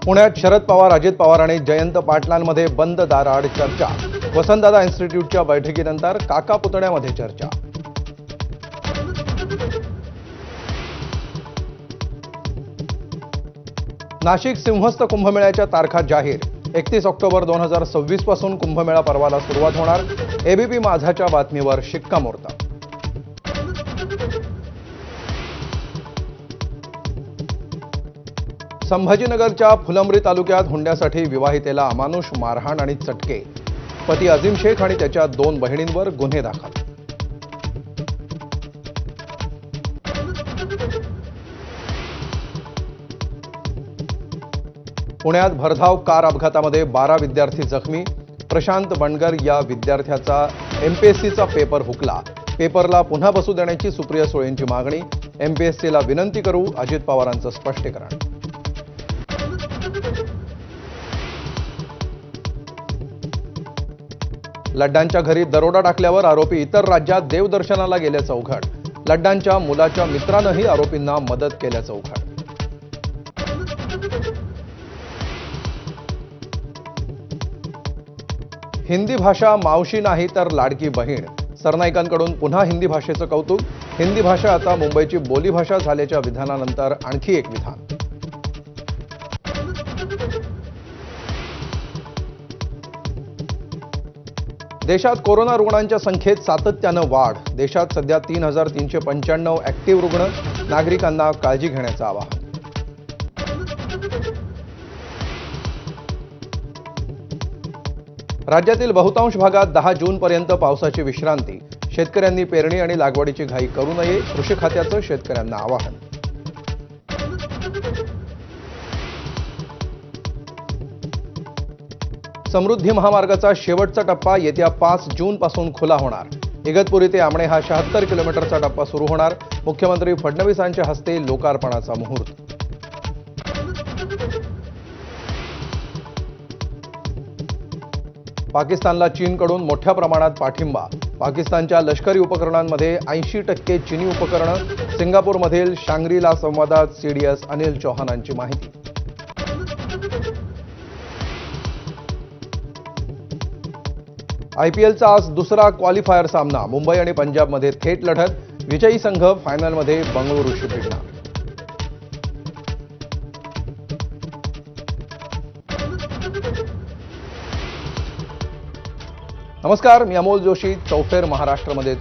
पुण्यात शरद पवार, अजित पवार आणि जयंत पाटलांमध्ये बंद दाराआड चर्चा। वसंतदादा इन्स्टिट्यूटच्या बैठकीनंतर काका पुतण्यामध्ये चर्चा। नाशिक सिंहस्थ कुंभमेळ्याच्या तारखा जाहीर। 31 ऑक्टोबर 2026 पासून कुंभमेळा पर्वाला सुरुवात होणार। एबीपी माझाच्या बातमीवर शिक्कामोर्तब। संभाजीनगरच्या फुलंब्री तालुक्यात हुंड्यासाठी विवाहितेला अमानुष मारहाण आणि चटके। पती अजीम शेख आणि त्याच्या 2 बहिणींवर गुन्हे दाखल। पुण्यात भरधाव कार अपघातामध्ये 12 विद्यार्थी जखमी। प्रशांत बंडगर या विद्यार्थ्याचा एमपीएससीचा पेपर हुकला। पेपरला पुन्हा बसू देण्याची सुप्रिया सुळेंची मागणी। एमपीएससीला विनंती करू, अजित पवारांचं स्पष्टीकरण। लड्डांच्या घरी दरोडा टाकल्यावर आरोपी इतर राज्यात देवदर्शनाला गेल्याचं उघड। लड्डांच्या मुलाच्या मित्रानंही आरोपींना मदत केल्याचं उघड। हिंदी भाषा मावशी नाही तर लाडकी बहीण। सरनाईकांकडून पुन्हा हिंदी भाषेचं कौतुक। हिंदी भाषा आता मुंबईची बोलीभाषा झाल्याच्या विधानानंतर आणखी एक विधान। देशात कोरोना रुग्णांच्या संख्येत सातत्यानं वाढ। देशात सध्या 3395 ऍक्टिव्ह रुग्ण। नागरिकांना काळजी घेण्याचं आवाहन। राज्यातील बहुतांश भागात 10 जूनपर्यंत पावसाची विश्रांती। शेतकऱ्यांनी पेरणी आणि लागवडीची घाई करू नये, कृषी खात्याचं शेतकऱ्यांना आवाहन। समृद्धी महामार्गाचा शेवटचा टप्पा येत्या 5 जूनपासून खुला होणार। इगतपुरी ते आमणे हा 76 किलोमीटरचा टप्पा सुरू होणार। मुख्यमंत्री फडणवीसांच्या हस्ते लोकार्पणाचा मुहूर्त। पाकिस्तानला चीनकडून मोठ्या प्रमाणात पाठिंबा। पाकिस्तानच्या लष्करी उपकरणांमध्ये 80% चीनी उपकरणं। सिंगापूरमधील शांग्री-ला संवादात सीडीएस अनिल चौहानांची माहिती। आयपीएलचा आज दुसरा क्वालिफायर सामना। मुंबई आणि पंजाबमध्ये थेट लढत। विजयी संघ फायनलमध्ये बंगळुरूशी भिडणार। नमस्कार, मी अमोल जोशी। चौफेर महाराष्ट्रामध्ये